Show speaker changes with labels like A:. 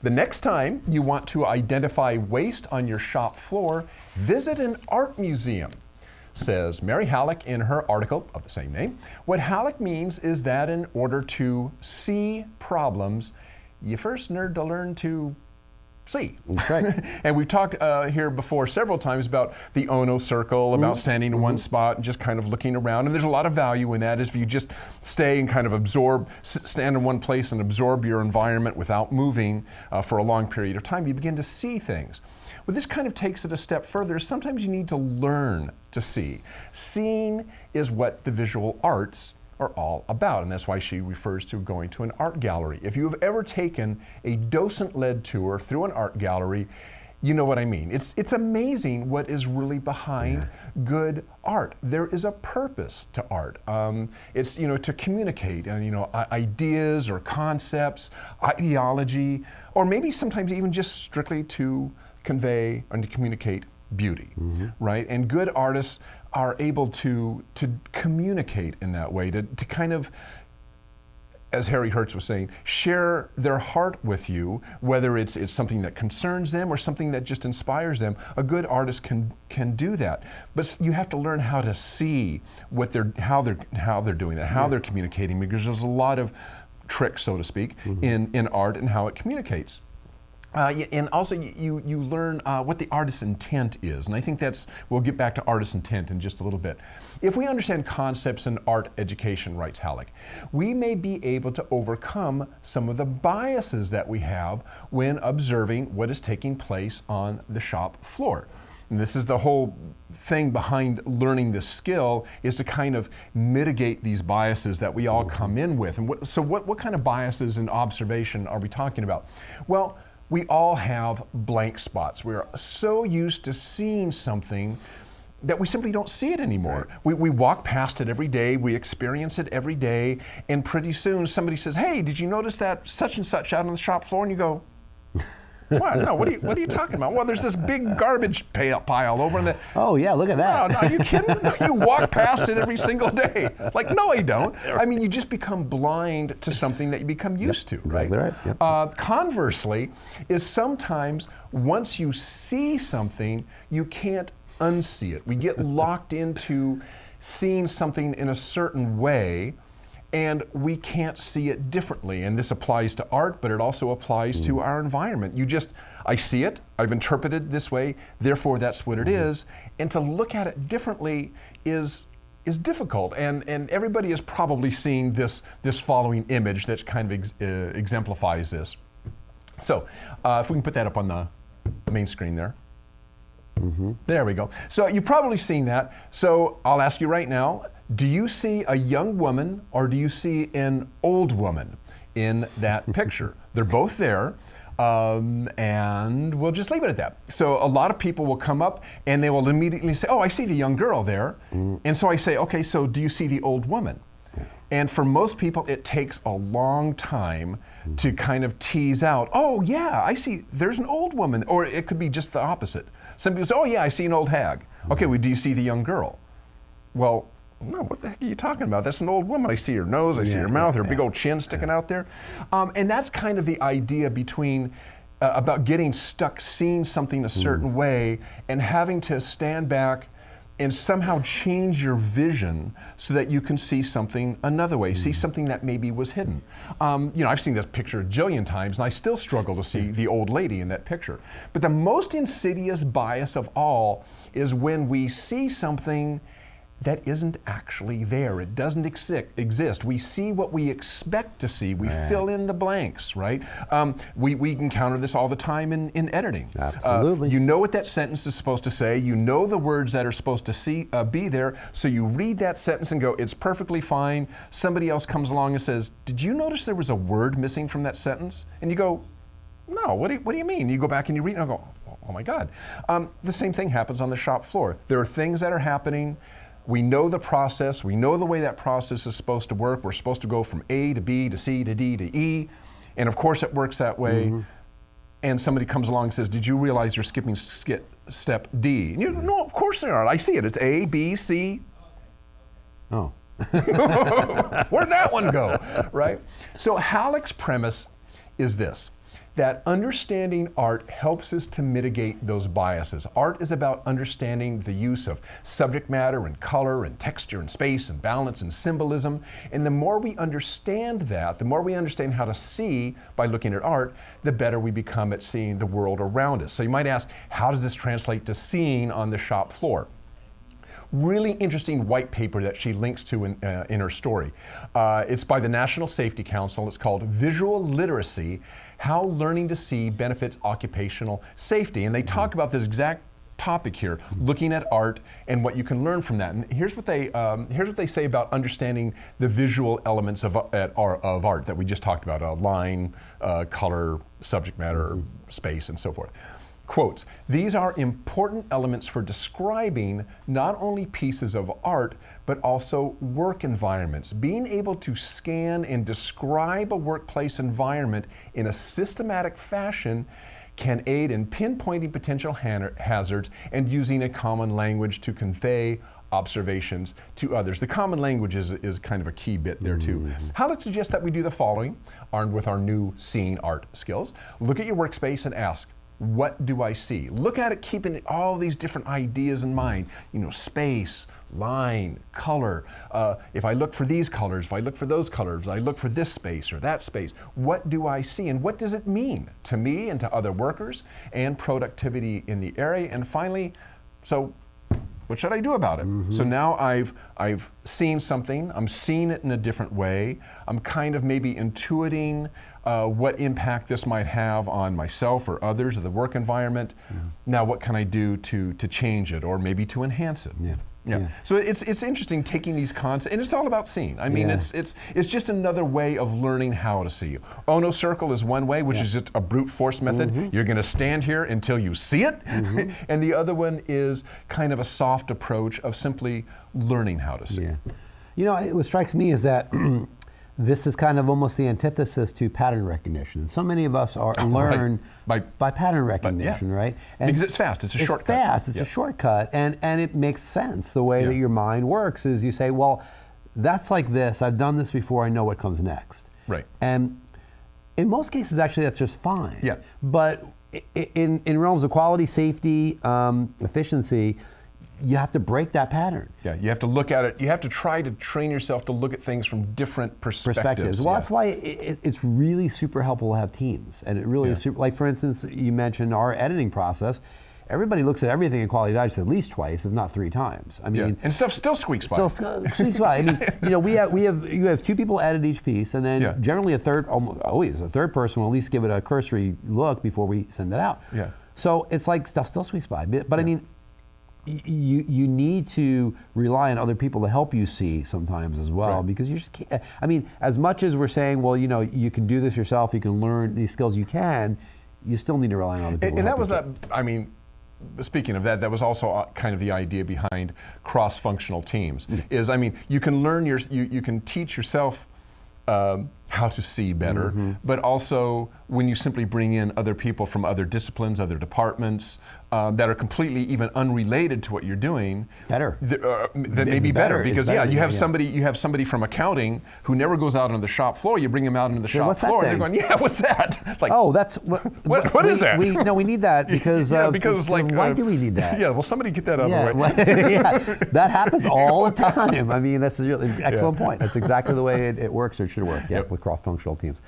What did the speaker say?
A: The next time you want to identify waste on your shop floor, visit an art museum. Says Mary Halleck in her article of the same name. What Halleck means is that in order to see problems, you first need to learn to see.
B: That's right.
A: And we've talked here before several times about the Ono circle, about standing in one spot and just kind of looking around. And there's a lot of value in that if you just stay and kind of absorb, stand in one place and absorb your environment without moving for a long period of time, you begin to see things. Well, this kind of takes it a step further. Sometimes you need to learn to see. Seeing is what the visual arts are all about, and that's why she refers to going to an art gallery. If you have ever taken a docent-led tour through an art gallery, you know what I mean. It's amazing what is really behind good art. There is a purpose to art. It's to communicate ideas or concepts, ideology, or maybe sometimes even just strictly to convey and to communicate beauty, right? And good artists are able to communicate in that way, to kind of, as Harry Hertz was saying, share their heart with you, whether it's something that concerns them or something that just inspires them. A good artist can do that, but you have to learn how to see how they're doing that, how they're communicating, because there's a lot of tricks, so to speak, in art and how it communicates. And also you learn what the artist's intent is. And I think we'll get back to artist's intent in just a little bit. If we understand concepts in art education, writes Halleck, we may be able to overcome some of the biases that we have when observing what is taking place on the shop floor. And this is the whole thing behind learning this skill, is to kind of mitigate these biases that we all come in with. And what kind of biases in observation are we talking about? Well, we all have blank spots. We are so used to seeing something that we simply don't see it anymore. Right. We walk past it every day, we experience it every day, and pretty soon somebody says, hey, did you notice that such and such out on the shop floor? And you go, what? No, what are you talking about? Well, there's this big garbage pile over in the...
B: Oh yeah, look at that.
A: No, are you kidding? No, you walk past it every single day. Like, no, I don't. I mean, you just become blind to something that you become used to.
B: Exactly right. Yep.
A: Conversely, is sometimes once you see something, you can't unsee it. We get locked into seeing something in a certain way, and we can't see it differently. And this applies to art, but it also applies to our environment. I see it, I've interpreted it this way, therefore that's what it is. And to look at it differently is difficult. And everybody has probably seen this following image that kind of exemplifies this. So if we can put that up on the main screen there. There we go. So you've probably seen that. So I'll ask you right now, do you see a young woman or do you see an old woman in that picture? They're both there, and we'll just leave it at that. So a lot of people will come up and they will immediately say, oh, I see the young girl there. And so I say, okay, so do you see the old woman? And for most people, it takes a long time to kind of tease out, oh yeah, I see, there's an old woman. Or it could be just the opposite. Some people say, oh yeah, I see an old hag. Okay, well, do you see the young girl? Well, no, what the heck are you talking about? That's an old woman. I see her nose, I see her mouth, her big old chin sticking out there. And that's kind of the idea about getting stuck seeing something a certain way and having to stand back and somehow change your vision so that you can see something another way, see something that maybe was hidden. I've seen this picture a jillion times and I still struggle to see the old lady in that picture. But the most insidious bias of all is when we see something that isn't actually there. It doesn't exist. We see what we expect to see. We fill in the blanks, right? We encounter this all the time in editing.
B: Absolutely.
A: You know what that sentence is supposed to say. You know the words that are supposed to be there. So you read that sentence and go, it's perfectly fine. Somebody else comes along and says, did you notice there was a word missing from that sentence? And you go, no, what do you mean? You go back and you read and I go, oh my God. The same thing happens on the shop floor. There are things that are happening. We know the process. We know the way that process is supposed to work. We're supposed to go from A to B to C to D to E. And of course it works that way. And somebody comes along and says, did you realize you're skipping step D? And you go, no, of course they are. I see it. It's A, B, C.
B: Oh.
A: Where'd that one go, right? So Halleck's premise is this, that understanding art helps us to mitigate those biases. Art is about understanding the use of subject matter and color and texture and space and balance and symbolism. And the more we understand that, the more we understand how to see by looking at art, the better we become at seeing the world around us. So you might ask, how does this translate to seeing on the shop floor? Really interesting white paper that she links to in her story. It's by the National Safety Council. It's called Visual Literacy, How Learning to See Benefits Occupational Safety. And they talk about this exact topic here, looking at art and what you can learn from that. And here's what they say about understanding the visual elements of art that we just talked about, line, color, subject matter, space, and so forth. Quotes, these are important elements for describing not only pieces of art, but also work environments. Being able to scan and describe a workplace environment in a systematic fashion can aid in pinpointing potential hazards and using a common language to convey observations to others. The common language is kind of a key bit there too. Halleck suggests that we do the following, armed with our new seeing art skills. Look at your workspace and ask, what do I see? Look at it keeping all these different ideas in mind. You know, space, line, color. If I look for these colors, if I look for those colors, I look for this space or that space. What do I see and what does it mean to me and to other workers and productivity in the area? And finally, so what should I do about it? So now I've seen something, I'm seeing it in a different way. I'm kind of maybe intuiting what impact this might have on myself or others or the work environment. Now what can I do to change it or maybe to enhance it? Yeah. So it's interesting taking these concepts, and it's all about seeing. I mean, it's just another way of learning how to see. Ono circle is one way, which is just a brute force method. You're going to stand here until you see it. And the other one is kind of a soft approach of simply learning how to see.
B: You know, what strikes me is that this is kind of almost the antithesis to pattern recognition. And so many of us learn by pattern recognition, right? And
A: because it's fast, it's a shortcut.
B: It's fast, it's a shortcut, and it makes sense. The way that your mind works is you say, well, that's like this, I've done this before, I know what comes next.
A: Right.
B: And in most cases, actually, that's just fine.
A: Yeah.
B: But in realms of quality, safety, efficiency, you have to break that pattern.
A: Yeah, you have to look at it. You have to try to train yourself to look at things from different perspectives.
B: Well, that's why it's really super helpful to have teams. And it really is super, like for instance, you mentioned our editing process. Everybody looks at everything in Quality Digest at least twice, if not 3 times. I mean,
A: and stuff still squeaks by.
B: Squeaks by. I mean, you know, you have 2 people edit each piece, and then generally always a third person will at least give it a cursory look before we send it out.
A: Yeah.
B: So it's like stuff still squeaks by. But I mean, you need to rely on other people to help you see sometimes as well, because you just can't. I mean, as much as we're saying, well, you know, you can do this yourself, you can learn these skills, you still need to rely on other people.
A: And that was that. I mean, speaking of that, that was also kind of the idea behind cross-functional teams. Is, I mean, you can learn you can teach yourself how to see better, but also when you simply bring in other people from other disciplines, other departments that are completely even unrelated to what you're doing,
B: that
A: may be better because you have somebody from accounting who never goes out on the shop floor. You bring him out into the shop floor, and they're going, what's that? Like,
B: oh, that's
A: what is that?
B: We need that because why do we need that?
A: Yeah, well, somebody get that out of the way.
B: That happens all the time. I mean, that's a really excellent point. That's exactly the way it works or should work. With cross-functional teams.